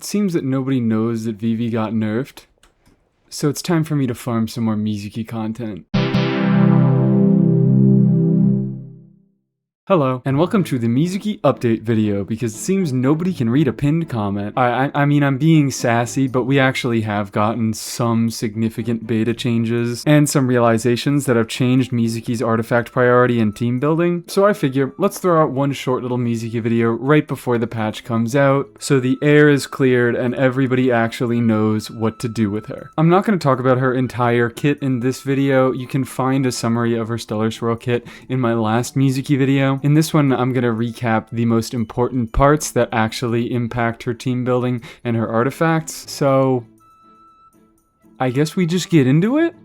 It seems that nobody knows that Vivi got nerfed, so it's time for me to farm some more Mizuki content. Hello, and welcome to the Mizuki update video, because it seems nobody can read a pinned comment. I mean, I'm being sassy, but we actually have gotten some significant beta changes, and some realizations that have changed Mizuki's artifact priority and team building, so I figure, let's throw out one short little Mizuki video right before the patch comes out, so the air is cleared and everybody actually knows what to do with her. I'm not going to talk about her entire kit in this video. You can find a summary of her Stellar Swirl kit in my last Mizuki video. In this one, I'm going to recap the most important parts that actually impact her team building and her artifacts, so I guess we just get into it?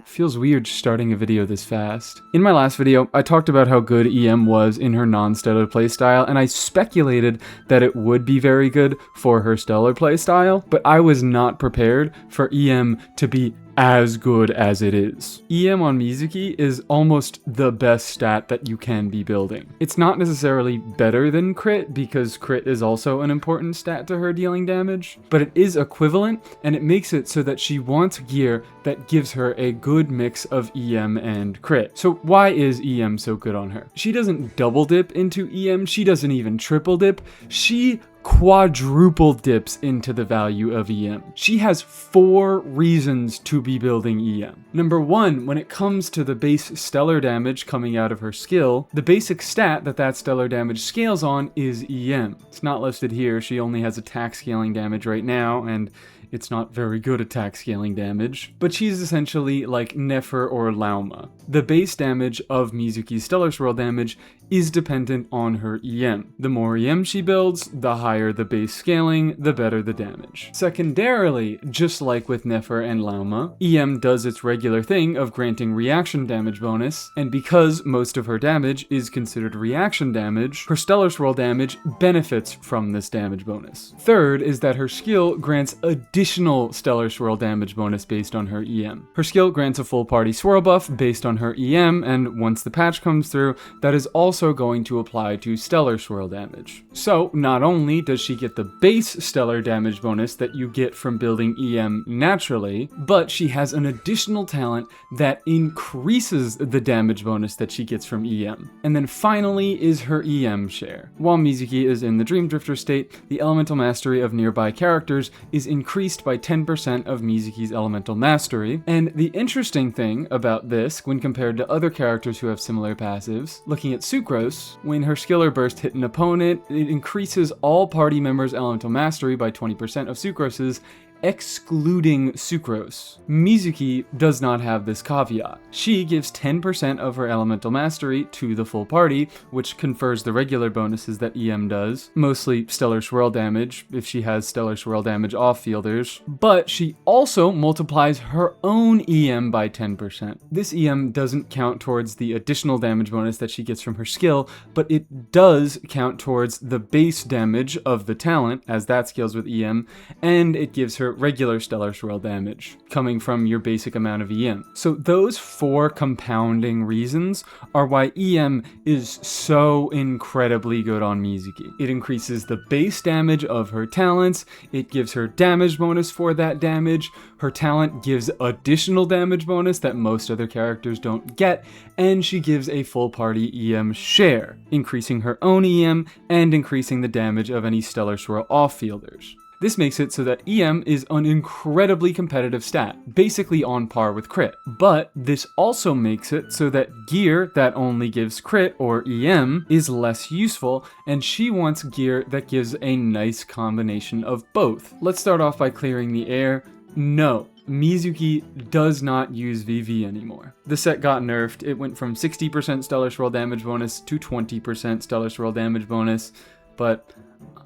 Feels weird starting a video this fast. In my last video, I talked about how good EM was in her non-stellar playstyle, and I speculated that it would be very good for her stellar playstyle, but I was not prepared for EM to be as good as it is. EM on Mizuki is almost the best stat that you can be building. It's not necessarily better than crit, because crit is also an important stat to her dealing damage, but it is equivalent, and it makes it so that she wants gear that gives her a good mix of EM and crit. So why is EM so good on her? She doesn't double dip into EM, she doesn't even triple dip, she quadruple dips into the value of EM. She has 4 reasons to be building EM. Number 1, when it comes to the base stellar damage coming out of her skill, the basic stat that stellar damage scales on is EM. It's not listed here, she only has attack scaling damage right now, and it's not very good attack scaling damage, but she's essentially like Nefer or Lauma. The base damage of Mizuki's Stellar Swirl damage is dependent on her EM. The more EM she builds, the higher the base scaling, the better the damage. Secondarily, just like with Nefer and Lauma, EM does its regular thing of granting reaction damage bonus, and because most of her damage is considered reaction damage, her Stellar Swirl damage benefits from this damage bonus. Third is that her skill grants additional Stellar Swirl damage bonus based on her EM. Her skill grants a full party swirl buff based on her EM, and once the patch comes through, that is also going to apply to Stellar Swirl damage. So not only does she get the base stellar damage bonus that you get from building EM naturally, but she has an additional talent that increases the damage bonus that she gets from EM. And then finally is her EM share. While Mizuki is in the Dream Drifter state, the elemental mastery of nearby characters is increased by 10% of Mizuki's elemental mastery, and the interesting thing about this, when compared to other characters who have similar passives, looking at Sucrose, when her skill or burst hit an opponent, it increases all party members' elemental mastery by 20% of Sucrose's, excluding Sucrose. Mizuki does not have this caveat. She gives 10% of her elemental mastery to the full party, which confers the regular bonuses that EM does, mostly Stellar Swirl damage, if she has Stellar Swirl damage off-fielders, but she also multiplies her own EM by 10%. This EM doesn't count towards the additional damage bonus that she gets from her skill, but it does count towards the base damage of the talent, as that scales with EM, and it gives her regular Stellar Swirl damage, coming from your basic amount of EM. So those 4 compounding reasons are why EM is so incredibly good on Mizuki. It increases the base damage of her talents, it gives her damage bonus for that damage, her talent gives additional damage bonus that most other characters don't get, and she gives a full party EM share, increasing her own EM and increasing the damage of any Stellar Swirl off-fielders. This makes it so that EM is an incredibly competitive stat, basically on par with crit. But this also makes it so that gear that only gives crit, or EM, is less useful, and she wants gear that gives a nice combination of both. Let's start off by clearing the air. No, Mizuki does not use VV anymore. The set got nerfed. It went from 60% Stellar Swirl damage bonus to 20% Stellar Swirl damage bonus, but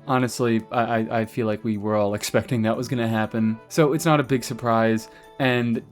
honestly, I feel like we were all expecting that was going to happen, so it's not a big surprise, and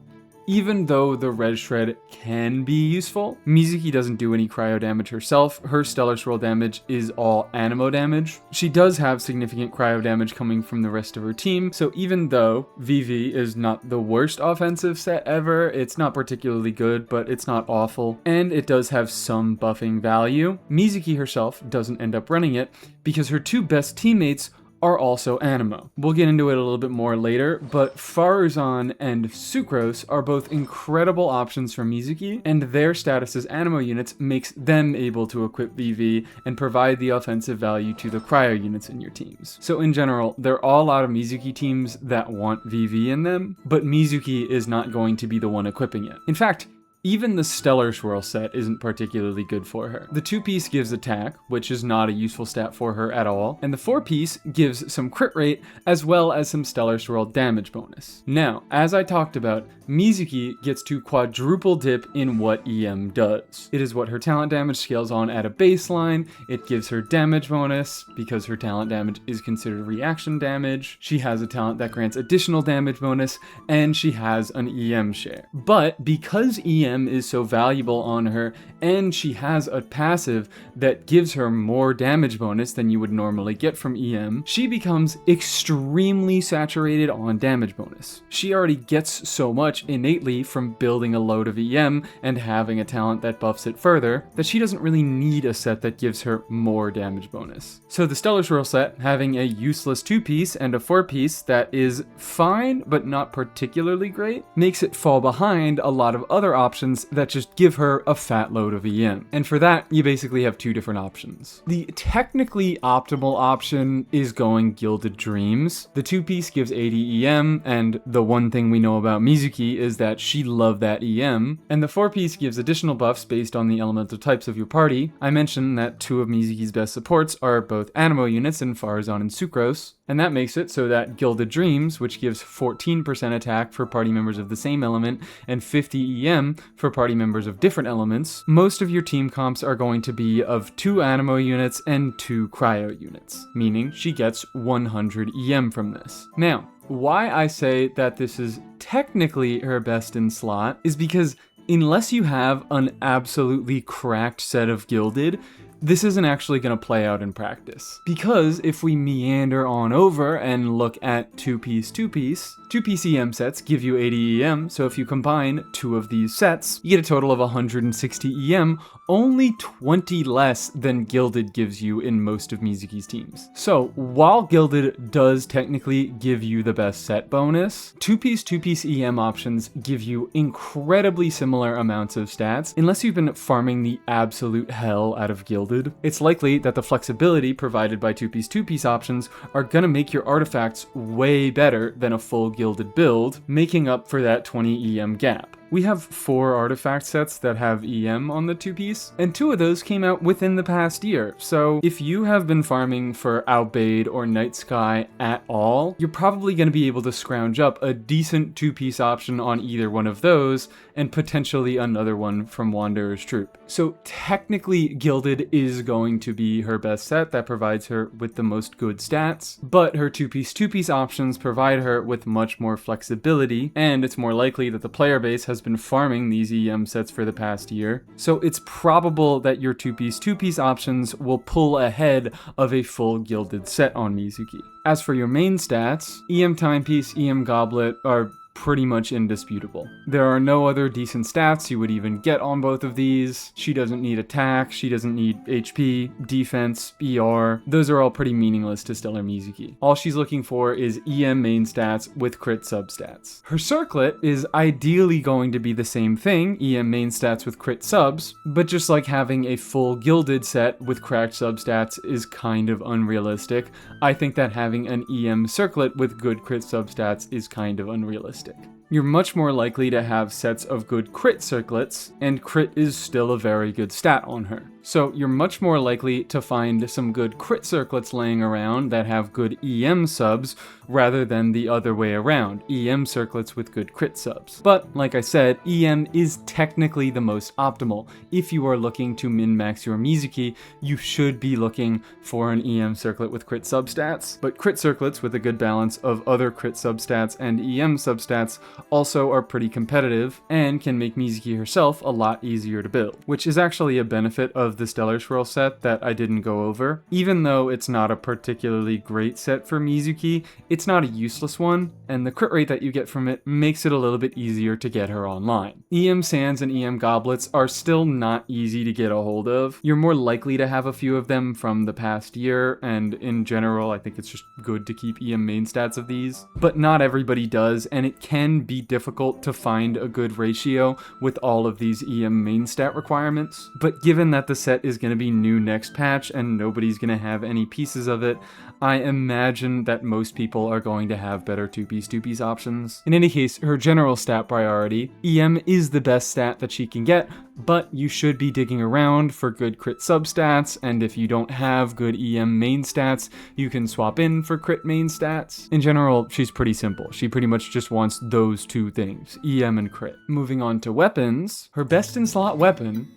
even though the Red Shred can be useful, Mizuki doesn't do any cryo damage herself. Her Stellar Swirl damage is all Anemo damage. She does have significant cryo damage coming from the rest of her team, so even though VV is not the worst offensive set ever, it's not particularly good, but it's not awful, and it does have some buffing value. Mizuki herself doesn't end up running it because her 2 best teammates are also Anemo. We'll get into it a little bit more later, but Faron and Sucrose are both incredible options for Mizuki, and their status as Anemo units makes them able to equip VV and provide the offensive value to the cryo units in your teams. So in general, there are a lot of Mizuki teams that want VV in them, but Mizuki is not going to be the one equipping it. In fact, even the Stellar Swirl set isn't particularly good for her. The 2-piece gives attack, which is not a useful stat for her at all, and the 4-piece gives some crit rate as well as some Stellar Swirl damage bonus. Now, as I talked about, Mizuki gets to quadruple dip in what EM does. It is what her talent damage scales on at a baseline, it gives her damage bonus, because her talent damage is considered reaction damage, she has a talent that grants additional damage bonus, and she has an EM share. But because EM is so valuable on her, and she has a passive that gives her more damage bonus than you would normally get from EM, she becomes extremely saturated on damage bonus. She already gets so much innately from building a load of EM and having a talent that buffs it further that she doesn't really need a set that gives her more damage bonus. So the Stellar Swirl set, having a useless 2-piece and a 4-piece that is fine but not particularly great, makes it fall behind a lot of other options that just give her a fat load of EM. And for that, you basically have two different options. The technically optimal option is going Gilded Dreams. The 2-piece gives 80 EM, and the one thing we know about Mizuki is that she loved that EM, and the 4-piece gives additional buffs based on the elemental types of your party. I mentioned that two of Mizuki's best supports are both Anemo units in Faron and Sucrose, and that makes it so that Gilded Dreams, which gives 14% attack for party members of the same element and 50 EM for party members of different elements, most of your team comps are going to be of 2 Anemo units and 2 Cryo units, meaning she gets 100 EM from this. Now, why I say that this is technically her best in slot is because unless you have an absolutely cracked set of Gilded, this isn't actually going to play out in practice. Because if we meander on over and look at 2-piece EM sets give you 80 EM, so if you combine 2 of these sets, you get a total of 160 EM, only 20 less than Gilded gives you in most of Mizuki's teams. So while Gilded does technically give you the best set bonus, 2-piece EM options give you incredibly similar amounts of stats, unless you've been farming the absolute hell out of Gilded. It's likely that the flexibility provided by 2-piece options are gonna make your artifacts way better than a full Gilded build, making up for that 20 EM gap. We have 4 artifact sets that have EM on the 2-piece, and 2 of those came out within the past year. So if you have been farming for Outbade or Night Sky at all, you're probably going to be able to scrounge up a decent 2-piece option on either one of those, and potentially another one from Wanderer's Troop. So technically Gilded is going to be her best set that provides her with the most good stats, but her 2-piece options provide her with much more flexibility, and it's more likely that the player base has been farming these EM sets for the past year, so it's probable that your 2-piece options will pull ahead of a full Gilded set on Mizuki. As for your main stats, EM Timepiece, EM Goblet are pretty much indisputable. There are no other decent stats you would even get on both of these. She doesn't need attack, she doesn't need HP, defense, ER. Those are all pretty meaningless to Stellar Mizuki. All she's looking for is EM main stats with crit substats. Her circlet is ideally going to be the same thing, EM main stats with crit subs, but just like having a full Gilded set with cracked substats is kind of unrealistic, I think that having an EM circlet with good crit substats is kind of unrealistic. You're much more likely to have sets of good crit circlets, and crit is still a very good stat on her. So you're much more likely to find some good crit circlets laying around that have good EM subs rather than the other way around, EM circlets with good crit subs. But like I said, EM is technically the most optimal. If you are looking to min-max your Mizuki, you should be looking for an EM circlet with crit substats, but crit circlets with a good balance of other crit substats and EM substats also are pretty competitive and can make Mizuki herself a lot easier to build, which is actually a benefit of of the Stellar Swirl set that I didn't go over. Even though it's not a particularly great set for Mizuki, it's not a useless one, and the crit rate that you get from it makes it a little bit easier to get her online. EM Sands and EM Goblets are still not easy to get a hold of. You're more likely to have a few of them from the past year, and in general, I think it's just good to keep EM main stats of these. But not everybody does, and it can be difficult to find a good ratio with all of these EM main stat requirements. But given that the set is going to be new next patch and nobody's going to have any pieces of it, I imagine that most people are going to have better 2-piece options. In any case, her general stat priority, EM is the best stat that she can get, but you should be digging around for good crit substats, and if you don't have good EM main stats, you can swap in for crit main stats. In general, she's pretty simple. She pretty much just wants those two things, EM and crit. Moving on to weapons, her best in slot weapon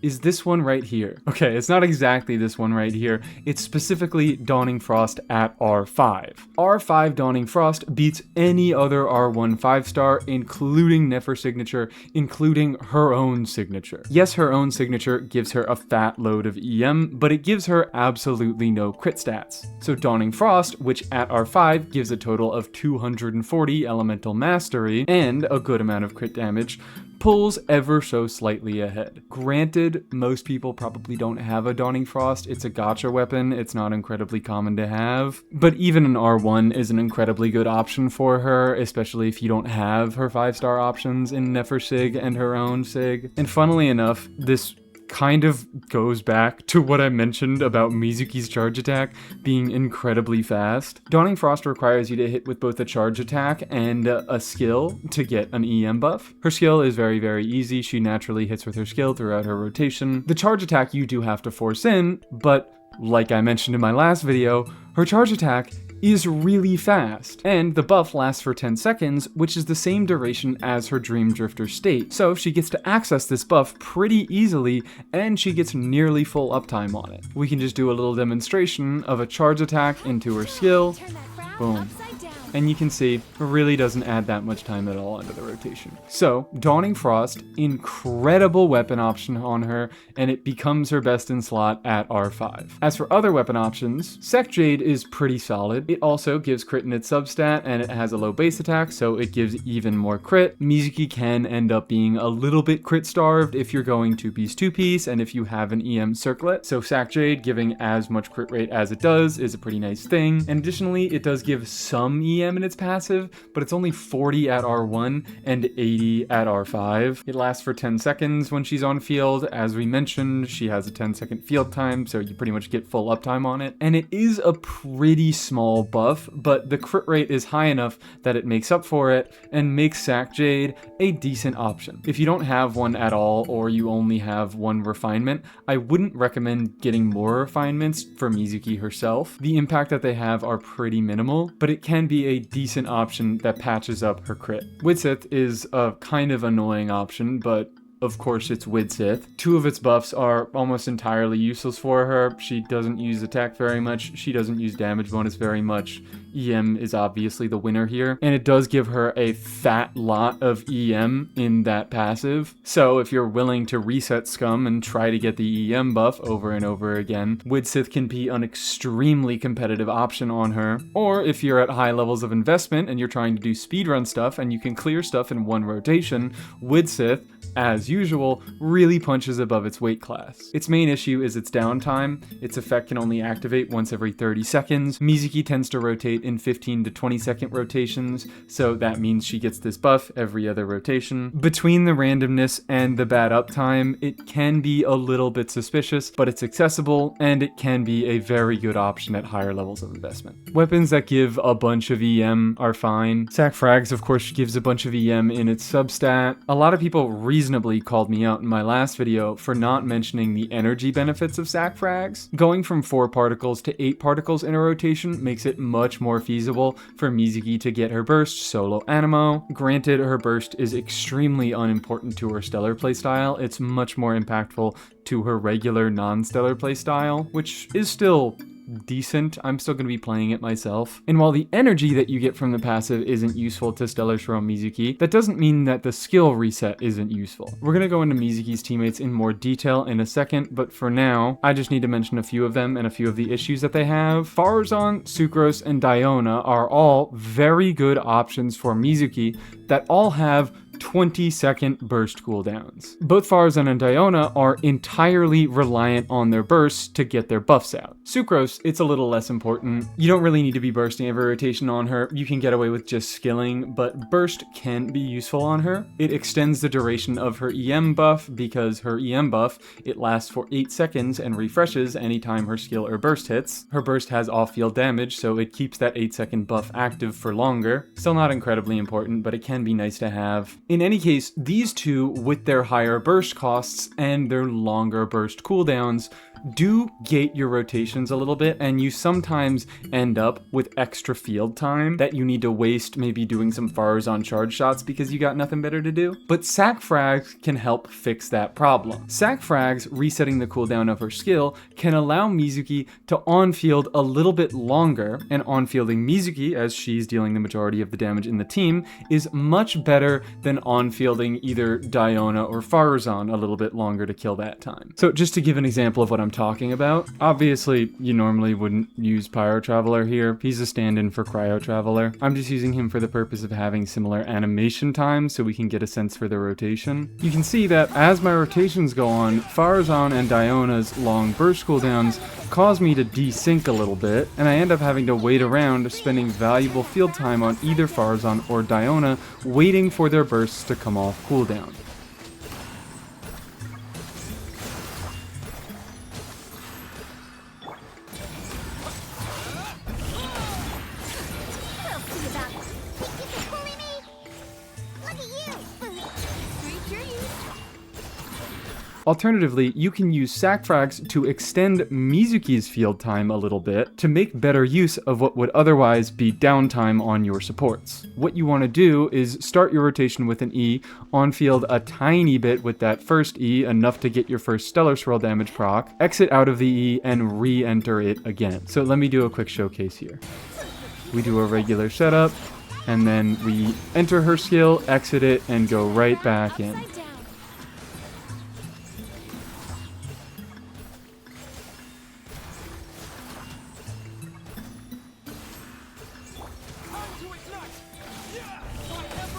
is this one right here. Okay, it's not exactly this one right here. It's specifically Dawning Frost at R5. R5 Dawning Frost beats any other R1 5-star, including Nefer's signature, including her own signature. Yes, her own signature gives her a fat load of EM, but it gives her absolutely no crit stats. So Dawning Frost, which at R5 gives a total of 240 elemental mastery and a good amount of crit damage, pulls ever so slightly ahead. Granted, most people probably don't have a Dawning Frost. It's a gacha weapon. It's not incredibly common to have. But even an R1 is an incredibly good option for her, especially if you don't have her 5-star options in Nefer Sig and her own Sig. And funnily enough, this kind of goes back to what I mentioned about Mizuki's charge attack being incredibly fast. Dawning Frost requires you to hit with both a charge attack and a skill to get an EM buff. Her skill is very, very easy. She naturally hits with her skill throughout her rotation. The charge attack you do have to force in, but like I mentioned in my last video, her charge attack is really fast, and the buff lasts for 10 seconds, which is the same duration as her Dream Drifter state. So she gets to access this buff pretty easily, and she gets nearly full uptime on it. We can just do a little demonstration of a charge attack into her skill. Boom. And you can see it really doesn't add that much time at all into the rotation. So, Dawning Frost, incredible weapon option on her, and it becomes her best in slot at R5. As for other weapon options, Sec Jade is pretty solid. It also gives crit in its substat, and it has a low base attack, so it gives even more crit. Mizuki can end up being a little bit crit starved if you're going 2-piece, and if you have an EM circlet. So Sac Jade giving as much crit rate as it does is a pretty nice thing. And additionally, it does give some EM in its passive, but it's only 40 at R1 and 80 at R5. It lasts for 10 seconds when she's on field. As we mentioned, she has a 10-second field time, so you pretty much get full uptime on it. And it is a pretty small buff, but the crit rate is high enough that it makes up for it and makes Sac Jade a decent option. If you don't have one at all, or you only have one refinement, I wouldn't recommend getting more refinements for Mizuki herself. The impact that they have are pretty minimal, but it can be a decent option that patches up her crit. Widsith is a kind of annoying option, but of course it's Widsith. Two of its buffs are almost entirely useless for her. She doesn't use attack very much. She doesn't use damage bonus very much. EM is obviously the winner here, and it does give her a fat lot of EM in that passive. So if you're willing to reset Scum and try to get the EM buff over and over again, Widsith can be an extremely competitive option on her. Or if you're at high levels of investment and you're trying to do speedrun stuff and you can clear stuff in one rotation, Widsith, as usual, really punches above its weight class. Its main issue is its downtime. Its effect can only activate once every 30 seconds. Mizuki tends to rotate in 15 to 20 second rotations, so that means she gets this buff every other rotation. Between the randomness and the bad uptime, it can be a little bit suspicious, but it's accessible, and it can be a very good option at higher levels of investment. Weapons that give a bunch of EM are fine. Sac Frags, of course, gives a bunch of EM in its substat. A lot of people reasonably called me out in my last video for not mentioning the energy benefits of Sac Frags. Going from 4 particles to 8 particles in a rotation makes it much more feasible for Mizuki to get her burst solo animo. Granted, her burst is extremely unimportant to her stellar playstyle. It's much more impactful to her regular non-stellar playstyle, which is still decent. I'm still going to be playing it myself. And while the energy that you get from the passive isn't useful to Stellar Mizuki, that doesn't mean that the skill reset isn't useful. We're going to go into Mizuki's teammates in more detail in a second, but for now, I just need to mention a few of them and a few of the issues that they have. Faron, Sucrose, and Diona are all very good options for Mizuki that all have 20-second burst cooldowns. Both Farzan and Diona are entirely reliant on their bursts to get their buffs out. Sucrose, it's a little less important. You don't really need to be bursting every rotation on her. You can get away with just skilling, but burst can be useful on her. It extends the duration of her EM buff because her EM buff, it lasts for 8 seconds and refreshes anytime her skill or burst hits. Her burst has off-field damage, so it keeps that 8-second buff active for longer. Still not incredibly important, but it can be nice to have. In any case, these two, with their higher burst costs and their longer burst cooldowns, do gate your rotations a little bit, and you sometimes end up with extra field time that you need to waste maybe doing some Farzan charge shots because you got nothing better to do. But sack frags can help fix that problem. Sack frags, resetting the cooldown of her skill, can allow Mizuki to on-field a little bit longer, and on-fielding Mizuki, as she's dealing the majority of the damage in the team, is much better than on-fielding either Diona or Farzan a little bit longer to kill that time. So just to give an example of what I'm talking about, obviously you normally wouldn't use Pyro Traveler here. He's a stand-in for Cryo Traveler. I'm just using him for the purpose of having similar animation times so we can get a sense for the rotation. You can see that as my rotations go on, Farzan and Diona's long burst cooldowns cause me to desync a little bit, and I end up having to wait around, spending valuable field time on either Farzan or Diona, waiting for their bursts to come off cooldown. Alternatively, you can use sack frags to extend Mizuki's field time a little bit to make better use of what would otherwise be downtime on your supports. What you want to do is start your rotation with an E, on field a tiny bit with that first E, enough to get your first Stellar Swirl damage proc, exit out of the E, and re-enter it again. So let me do a quick showcase here. We do a regular setup, and then we enter her skill, exit it, and go right back in.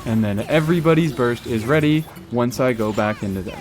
And then everybody's burst is ready once I go back into them.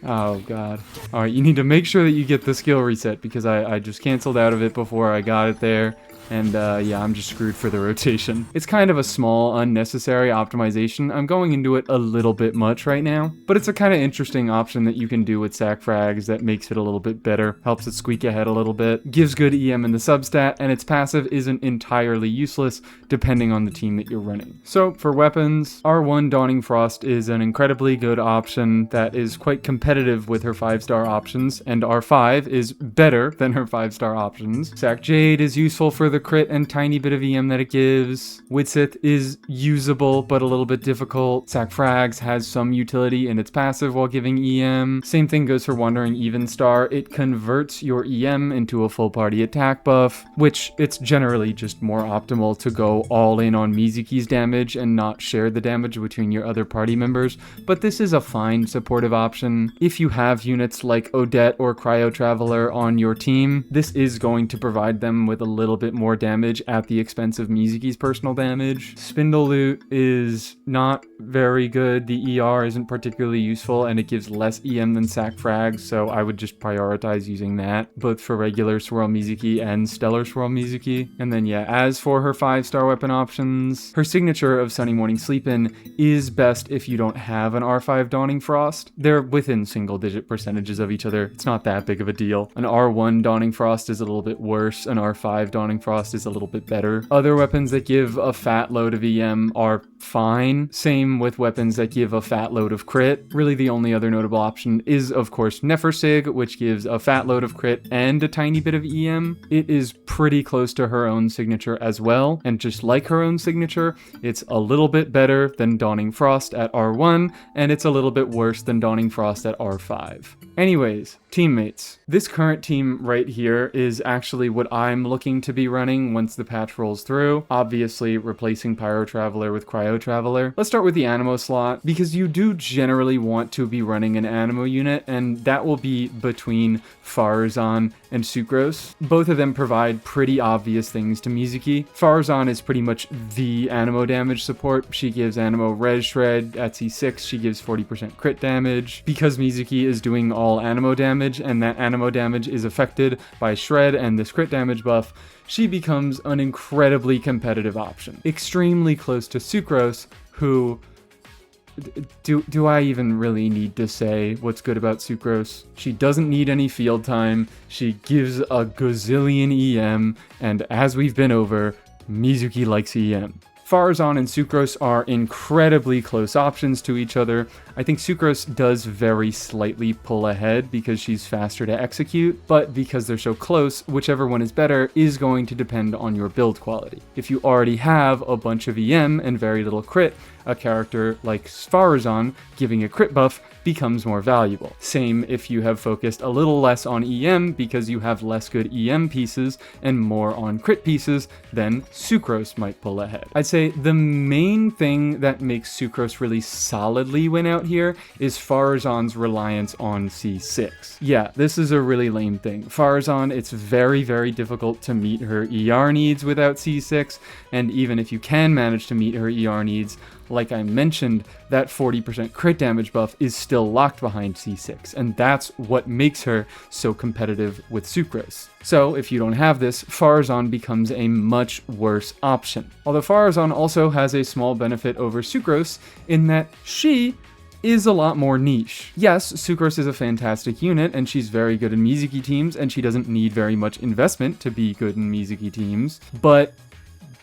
Oh god. Alright, you need to make sure that you get the skill reset because I just canceled out of it before I got it there. And yeah, I'm just screwed for the rotation. It's kind of a small, unnecessary optimization. I'm going into it a little bit much right now, but it's a kind of interesting option that you can do with sack frags that makes it a little bit better, helps it squeak ahead a little bit, gives good EM in the substat, and its passive isn't entirely useless depending on the team that you're running. So for weapons, R1 Dawning Frost is an incredibly good option that is quite competitive with her 5-star options, and R5 is better than her 5-star options. Sack Jade is useful for the crit and tiny bit of EM that it gives. Witsith is usable but a little bit difficult. Sack Frags has some utility in its passive while giving EM. Same thing goes for Wandering Evenstar. It converts your EM into a full party attack buff, which it's generally just more optimal to go all in on Mizuki's damage and not share the damage between your other party members, but this is a fine supportive option. If you have units like Odette or Cryo Traveler on your team, this is going to provide them with a little bit more damage at the expense of Mizuki's personal damage. Spindle Loot is not very good. The ER isn't particularly useful and it gives less EM than Sack Frags, so I would just prioritize using that, both for regular Swirl Mizuki and Stellar Swirl Mizuki. And then yeah, as for her 5-star weapon options, her signature of Sunny Morning Sleepin' is best if you don't have an R5 Dawning Frost. They're within single-digit percentages of each other. It's not that big of a deal. An R1 Dawning Frost is a little bit worse. An R5 Dawning Frost Frost is a little bit better. Other weapons that give a fat load of EM are fine. Same with weapons that give a fat load of crit. Really the only other notable option is of course Nefersig, which gives a fat load of crit and a tiny bit of EM. It is pretty close to her own signature as well, and just like her own signature, it's a little bit better than Dawning Frost at R1, and it's a little bit worse than Dawning Frost at R5. Anyways, teammates. This current team right here is actually what I'm looking to be running once the patch rolls through. Obviously, replacing Pyro Traveler with Cryo Traveler. Let's start with the Anemo slot, because you do generally want to be running an Anemo unit, and that will be between Farazan and Sucrose. Both of them provide pretty obvious things to Mizuki. Farazan is pretty much the Anemo damage support. She gives Anemo Res Shred. At C6, she gives 40% crit damage. Because Mizuki is doing all Anemo damage, and that Anemo damage is affected by Shred and this crit damage buff, she becomes an incredibly competitive option. Extremely close to Sucrose, who... Do I even really need to say what's good about Sucrose? She doesn't need any field time, she gives a gazillion EM, and as we've been over, Mizuki likes EM. Farazan and Sucrose are incredibly close options to each other. I think Sucrose does very slightly pull ahead because she's faster to execute, but because they're so close, whichever one is better is going to depend on your build quality. If you already have a bunch of EM and very little crit, a character like Farazan giving a crit buff becomes more valuable. Same if you have focused a little less on EM because you have less good EM pieces and more on crit pieces, then Sucrose might pull ahead. I'd say the main thing that makes Sucrose really solidly win out here is Farazan's reliance on C6. Yeah, this is a really lame thing. Farazan, it's very, very difficult to meet her ER needs without C6, and even if you can manage to meet her ER needs, like I mentioned, that 40% crit damage buff is still locked behind C6, and that's what makes her so competitive with Sucrose. So if you don't have this, Farazan becomes a much worse option. Although Farazan also has a small benefit over Sucrose in that she is a lot more niche. Yes, Sucrose is a fantastic unit, and she's very good in Mizuki teams, and she doesn't need very much investment to be good in Mizuki teams, but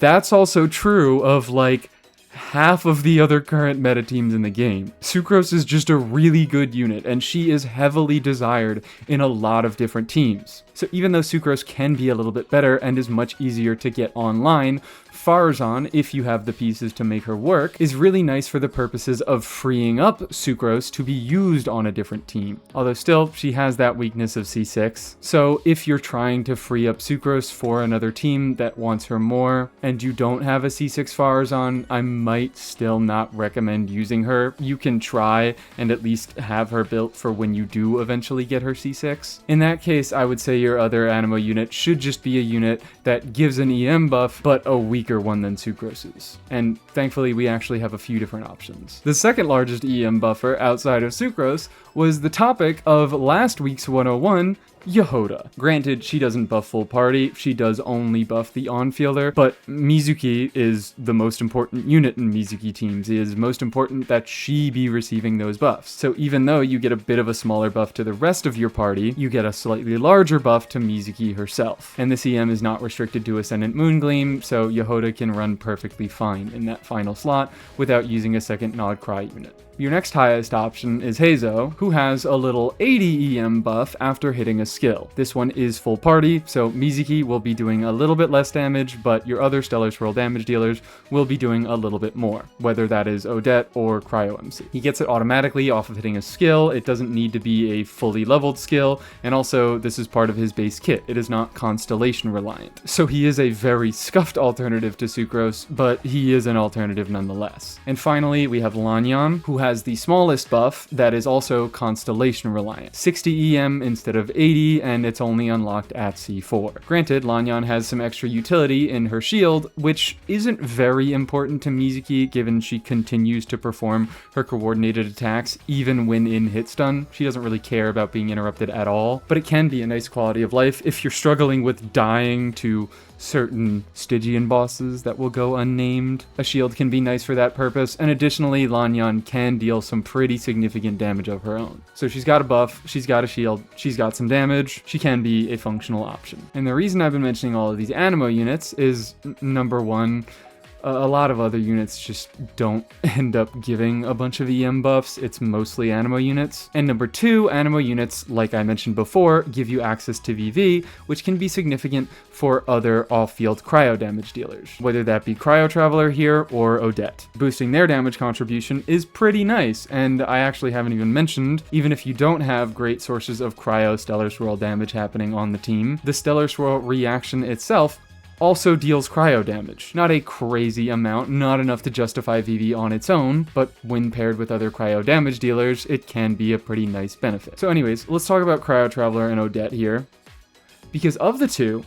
that's also true of, like, half of the other current meta teams in the game. Sucrose is just a really good unit, and she is heavily desired in a lot of different teams. So even though Sucrose can be a little bit better and is much easier to get online, Farazan, if you have the pieces to make her work, is really nice for the purposes of freeing up Sucrose to be used on a different team. Although still, she has that weakness of C6. So if you're trying to free up Sucrose for another team that wants her more, and you don't have a C6 Farazan, I might still not recommend using her. You can try and at least have her built for when you do eventually get her C6. In that case, I would say your other Anemo unit should just be a unit that gives an EM buff, but a weaker one than Sucrose's. And thankfully, we actually have a few different options. The second largest EM buffer outside of Sucrose was the topic of last week's 101, Yehoda. Granted, she doesn't buff full party, she does only buff the on-fielder, but Mizuki is the most important unit in Mizuki teams. It is most important that she be receiving those buffs. So even though you get a bit of a smaller buff to the rest of your party, you get a slightly larger buff to Mizuki herself. And this EM is not restricted to Ascendant Moongleam, so Yehoda can run perfectly fine in that final slot without using a second Nod Cry unit. Your next highest option is Heizo, who has a little 80 EM buff after hitting a skill. This one is full party, so Mizuki will be doing a little bit less damage, but your other Stellar Swirl damage dealers will be doing a little bit more, whether that is Odette or Cryo MC. He gets it automatically off of hitting a skill. It doesn't need to be a fully leveled skill, and also this is part of his base kit. It is not Constellation reliant. So he is a very scuffed alternative to Sucrose, but he is an alternative nonetheless. And finally, we have Lanyan, who has the smallest buff that is also Constellation reliant. 60 EM instead of 80, and it's only unlocked at C4. Granted, Lanyan has some extra utility in her shield, which isn't very important to Mizuki given she continues to perform her coordinated attacks even when in hit stun. She doesn't really care about being interrupted at all, but it can be a nice quality of life if you're struggling with dying to certain Stygian bosses that will go unnamed. A shield can be nice for that purpose, and additionally, Lanyan can deal some pretty significant damage of her own. So she's got a buff, she's got a shield, she's got some damage, she can be a functional option. And the reason I've been mentioning all of these Anemo units is, number one, a lot of other units just don't end up giving a bunch of EM buffs. It's mostly Anemo units. And number two, Anemo units, like I mentioned before, give you access to VV, which can be significant for other off-field cryo damage dealers, whether that be Cryo Traveler here or Odette. Boosting their damage contribution is pretty nice, and I actually haven't even mentioned, even if you don't have great sources of cryo Stellar Swirl damage happening on the team, the Stellar Swirl reaction itself also deals cryo damage. Not a crazy amount, not enough to justify VV on its own, but when paired with other cryo damage dealers, it can be a pretty nice benefit. So anyways, let's talk about Cryo Traveler and Odette here. Because of the two,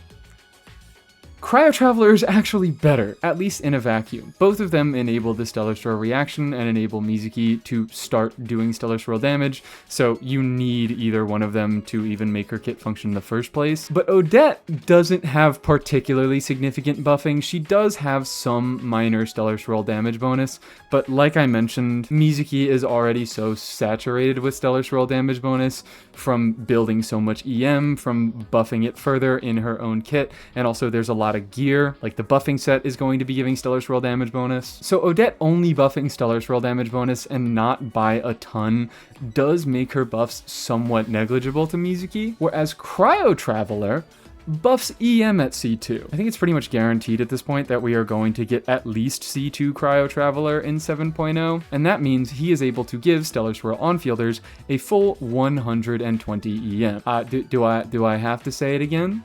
Cryo Traveler is actually better, at least in a vacuum. Both of them enable the Stellar Swirl reaction and enable Mizuki to start doing Stellar Swirl damage, so you need either one of them to even make her kit function in the first place. But Odette doesn't have particularly significant buffing. She does have some minor Stellar Swirl damage bonus, but like I mentioned, Mizuki is already so saturated with Stellar Swirl damage bonus from building so much EM, from buffing it further in her own kit, and also there's a lot of gear, like the buffing set is going to be giving Stellar Swirl damage bonus. So Odette only buffing Stellar Swirl damage bonus and not by a ton does make her buffs somewhat negligible to Mizuki, whereas Cryo Traveler buffs EM at C2. I think it's pretty much guaranteed at this point that we are going to get at least C2 Cryo Traveler in 7.0, and that means he is able to give Stellar Swirl on-fielders a full 120 EM. Do I have to say it again?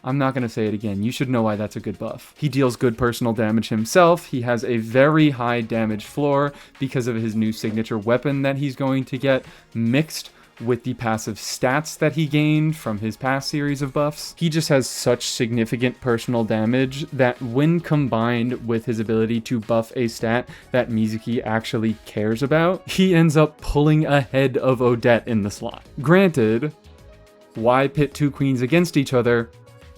I'm not going to say it again. You should know why that's a good buff. He deals good personal damage himself. He has a very high damage floor because of his new signature weapon that he's going to get, mixed with the passive stats that he gained from his past series of buffs. He just has such significant personal damage that when combined with his ability to buff a stat that Mizuki actually cares about, he ends up pulling ahead of Odette in the slot. Granted, why pit two queens against each other?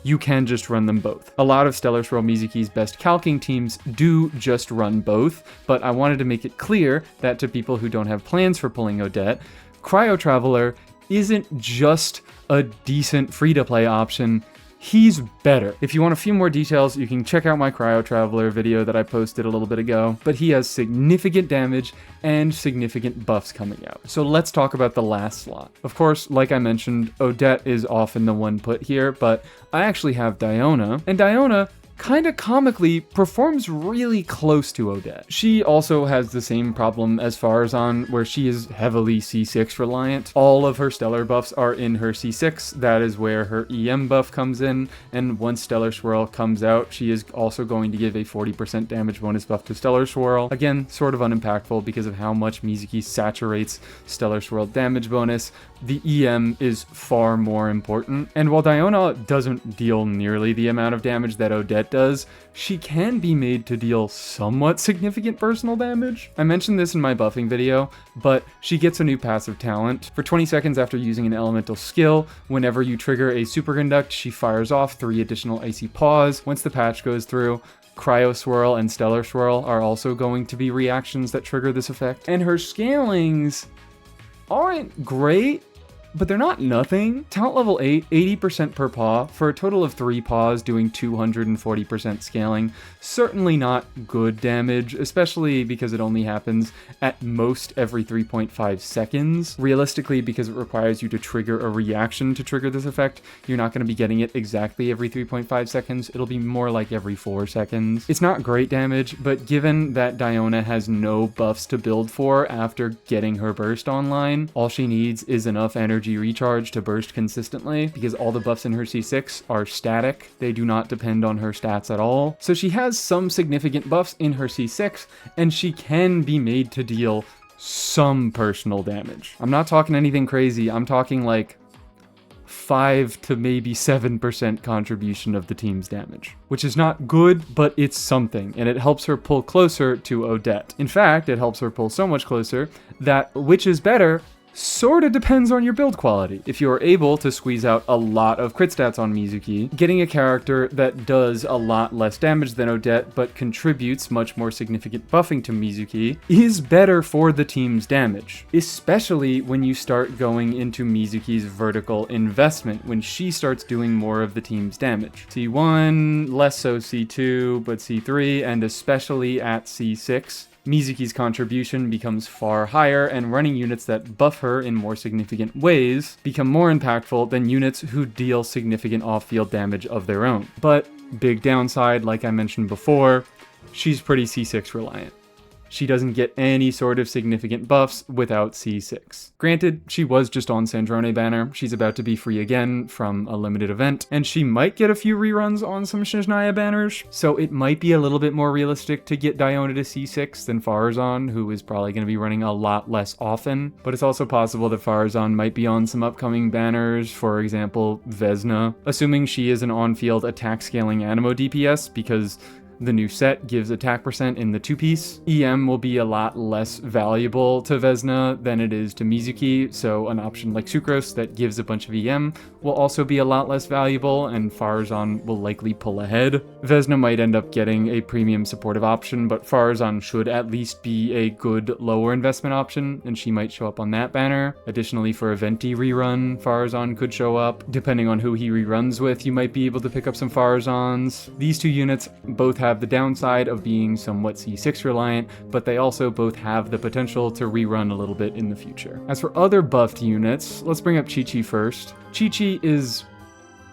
You can just run them both. A lot of Stellar Swirl Mizuki's best calking teams do just run both, but I wanted to make it clear that to people who don't have plans for pulling Odette, Cryo Traveler isn't just a decent free-to-play option, he's better. If you want a few more details, you can check out my Cryo Traveler video that I posted a little bit ago, but he has significant damage and significant buffs coming out. So let's talk about the last slot. Of course, like I mentioned, Odette is often the one put here, but I actually have Diona, and Diona kind of comically performs really close to Odette. She also has the same problem as Faron, where she is heavily C6 reliant. All of her stellar buffs are in her C6. That is where her EM buff comes in, and once Stellar Swirl comes out, she is also going to give a 40% damage bonus buff to Stellar Swirl. Again, sort of unimpactful because of how much Mizuki saturates Stellar Swirl damage bonus. The EM is far more important, and while Diona doesn't deal nearly the amount of damage that Odette does, she can be made to deal somewhat significant personal damage. I mentioned this in my buffing video, but she gets a new passive talent. For 20 seconds after using an elemental skill, whenever you trigger a superconduct, she fires off 3 additional icy paws. Once the patch goes through, Cryo Swirl and Stellar Swirl are also going to be reactions that trigger this effect. And her scalings aren't great, but they're not nothing. Talent level 8, 80% per paw, for a total of 3 paws doing 240% scaling. Certainly not good damage, especially because it only happens at most every 3.5 seconds. Realistically, because it requires you to trigger a reaction to trigger this effect, you're not going to be getting it exactly every 3.5 seconds. It'll be more like every 4 seconds. It's not great damage, but given that Diona has no buffs to build for after getting her burst online, all she needs is enough energy recharge to burst consistently, because all the buffs in her C6 are static. They do not depend on her stats at all. So she has some significant buffs in her C6, and she can be made to deal some personal damage. I'm not talking anything crazy. I'm talking like 5 to maybe 7% contribution of the team's damage, which is not good, but it's something, and it helps her pull closer to Odette. In fact, it helps her pull so much closer that which is better, sorta depends on your build quality. If you're able to squeeze out a lot of crit stats on Mizuki, getting a character that does a lot less damage than Odette but contributes much more significant buffing to Mizuki is better for the team's damage, especially when you start going into Mizuki's vertical investment, when she starts doing more of the team's damage. C1, less so C2, but C3, and especially at C6, Mizuki's contribution becomes far higher, and running units that buff her in more significant ways become more impactful than units who deal significant off-field damage of their own. But big downside, like I mentioned before, she's pretty C6 reliant. She doesn't get any sort of significant buffs without C6. Granted, she was just on Sandrone banner, she's about to be free again from a limited event, and she might get a few reruns on some Shizhnaya banners, so it might be a little bit more realistic to get Diona to C6 than Farazan, who is probably going to be running a lot less often, but it's also possible that Farazan might be on some upcoming banners, for example, Vesna, assuming she is an on-field attack scaling Animo DPS, because the new set gives attack percent in the 2-piece. EM will be a lot less valuable to Vesna than it is to Mizuki, so an option like Sucrose that gives a bunch of EM will also be a lot less valuable, and Farazan will likely pull ahead. Vesna might end up getting a premium supportive option, but Farazan should at least be a good lower investment option, and she might show up on that banner. Additionally, for a Venti rerun, Farazan could show up. Depending on who he reruns with, you might be able to pick up some Farazans. These two units both have the downside of being somewhat C6 reliant, but they also both have the potential to rerun a little bit in the future. As for other buffed units, let's bring up Chi-Chi first. Chi-Chi is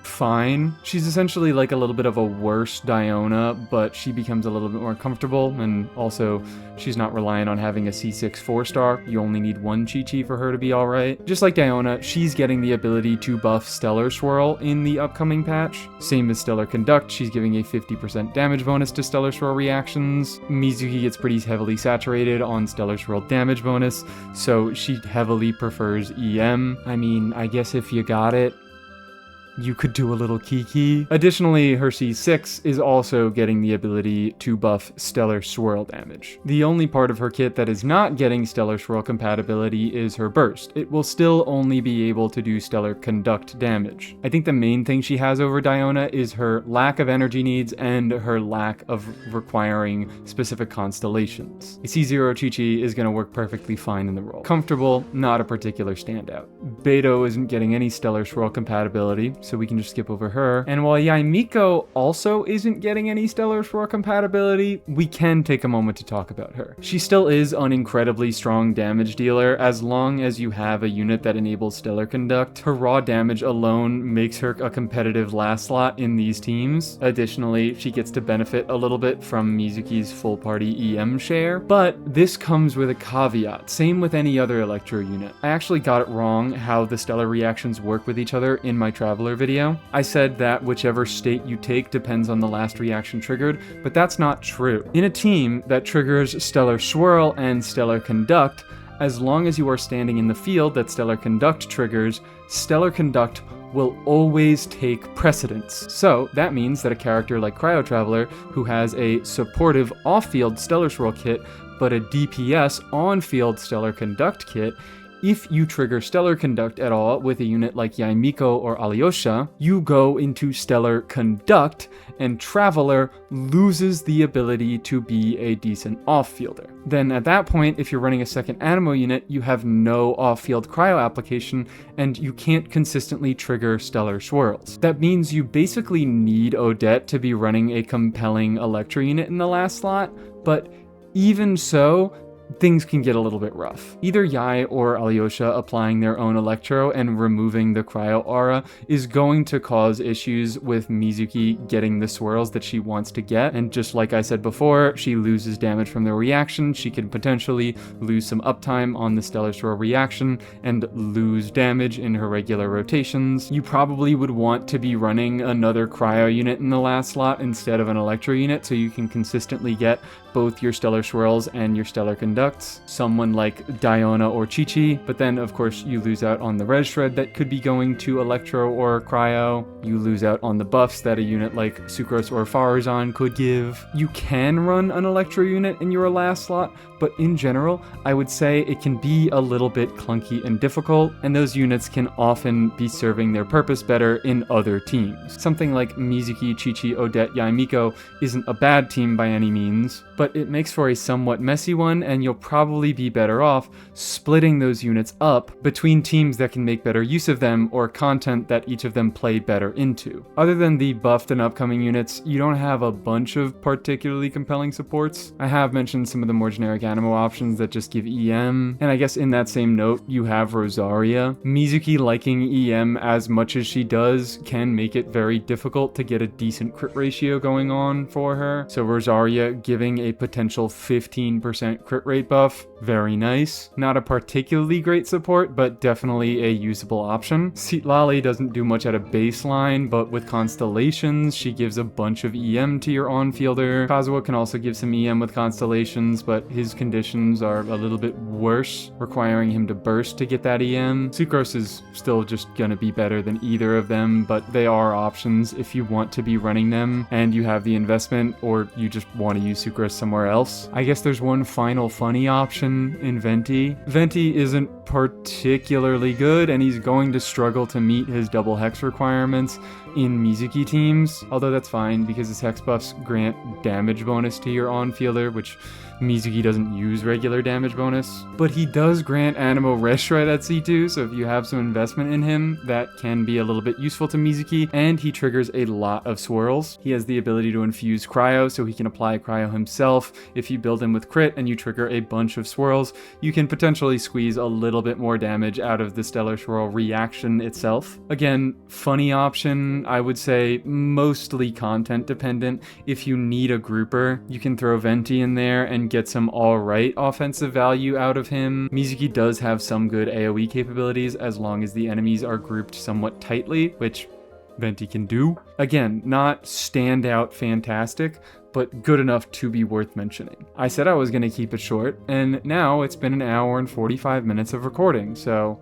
fine. She's essentially like a little bit of a worse Diona, but she becomes a little bit more comfortable, and also she's not reliant on having a C6 4-star. You only need one Chi-Chi for her to be alright. Just like Diona, she's getting the ability to buff Stellar Swirl in the upcoming patch. Same as Stellar Conduct, she's giving a 50% damage bonus to Stellar Swirl reactions. Mizuki gets pretty heavily saturated on Stellar Swirl damage bonus, so she heavily prefers EM. I mean, I guess if you got it, you could do a little Kiki. Additionally, her C6 is also getting the ability to buff Stellar Swirl damage. The only part of her kit that is not getting Stellar Swirl compatibility is her burst. It will still only be able to do Stellar Conduct damage. I think the main thing she has over Diona is her lack of energy needs and her lack of requiring specific constellations. A C0 Chi-Chi is going to work perfectly fine in the role. Comfortable, not a particular standout. Beidou isn't getting any Stellar Swirl compatibility, so we can just skip over her. And while Yaimiko also isn't getting any Stellar Swirl compatibility, we can take a moment to talk about her. She still is an incredibly strong damage dealer as long as you have a unit that enables Stellar Conduct. Her raw damage alone makes her a competitive last slot in these teams. Additionally, she gets to benefit a little bit from Mizuki's full party EM share, but this comes with a caveat. Same with any other Electro unit. I actually got it wrong how the Stellar reactions work with each other in my Traveler video. I said that whichever state you take depends on the last reaction triggered, but that's not true. In a team that triggers Stellar Swirl and Stellar Conduct, as long as you are standing in the field that Stellar Conduct triggers, Stellar Conduct will always take precedence. So that means that a character like Cryo Traveler, who has a supportive off-field Stellar Swirl kit, but a DPS on-field Stellar Conduct kit, if you trigger Stellar Conduct at all with a unit like Yaimiko or Alyosha, you go into Stellar Conduct, and Traveler loses the ability to be a decent off-fielder. Then at that point, if you're running a second Animo unit, you have no off-field cryo application, and you can't consistently trigger Stellar Swirls. That means you basically need Odette to be running a compelling Electro unit in the last slot, but even so, things can get a little bit rough. Either Yai or Alyosha applying their own Electro and removing the Cryo Aura is going to cause issues with Mizuki getting the swirls that she wants to get, and just like I said before, she loses damage from the reaction, she can potentially lose some uptime on the Stellar Swirl reaction and lose damage in her regular rotations. You probably would want to be running another Cryo unit in the last slot instead of an Electro unit so you can consistently get both your Stellar Swirls and your Stellar Conducts, someone like Diona or Chi-Chi, but then of course you lose out on the Res Shred that could be going to Electro or Cryo. You lose out on the buffs that a unit like Sucrose or Farazan could give. You can run an Electro unit in your last slot, but in general, I would say it can be a little bit clunky and difficult, and those units can often be serving their purpose better in other teams. Something like Mizuki, Chi-Chi, Odette, Yaimiko isn't a bad team by any means, but it makes for a somewhat messy one, and you'll probably be better off splitting those units up between teams that can make better use of them or content that each of them play better into. Other than the buffed and upcoming units, you don't have a bunch of particularly compelling supports. I have mentioned some of the more generic animo options that just give EM, and I guess in that same note, you have Rosaria. Mizuki liking EM as much as she does can make it very difficult to get a decent crit ratio going on for her, so Rosaria giving a potential 15% crit rate buff, very nice. Not a particularly great support, but definitely a usable option. Citlali doesn't do much at a baseline, but with Constellations, she gives a bunch of EM to your on-fielder. Kazuha can also give some EM with Constellations, but his conditions are a little bit worse, requiring him to burst to get that EM. Sucrose is still just gonna be better than either of them, but they are options if you want to be running them and you have the investment, or you just want to use Sucrose somewhere else. I guess there's one final funny option in Venti. Venti isn't particularly good, and he's going to struggle to meet his double hex requirements in Mizuki teams, although that's fine because his hex buffs grant damage bonus to your on-fielder, which Mizuki doesn't use regular damage bonus, but he does grant Animo Res Shred at C2, so if you have some investment in him, that can be a little bit useful to Mizuki, and he triggers a lot of swirls. He has the ability to infuse Cryo, so he can apply Cryo himself. If you build him with crit and you trigger a bunch of swirls, you can potentially squeeze a little bit more damage out of the Stellar Swirl reaction itself. Again, funny option, I would say mostly content dependent. If you need a grouper, you can throw Venti in there and get some alright offensive value out of him. Mizuki does have some good AoE capabilities as long as the enemies are grouped somewhat tightly, which Venti can do. Again, not standout fantastic, but good enough to be worth mentioning. I said I was going to keep it short, and now it's been an hour and 45 minutes of recording, so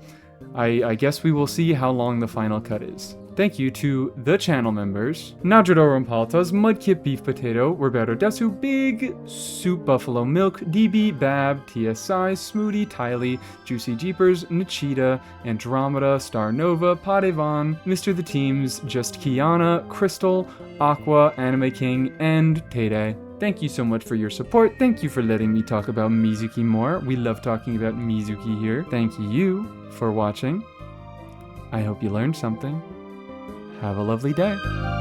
I guess we will see how long the final cut is. Thank you to the channel members: Najadoro Impaltas, Mudkip Beef Potato, Roberto Desu, Big Soup Buffalo Milk, DB, Bab, TSI, Smoothie, Tylee, Juicy Jeepers, Nichita, Andromeda, Star Nova, Padevan, Mr. The Teams, Just Kiana, Crystal, Aqua, Anime King, and Tayday. Thank you so much for your support. Thank you for letting me talk about Mizuki more. We love talking about Mizuki here. Thank you for watching. I hope you learned something. Have a lovely day.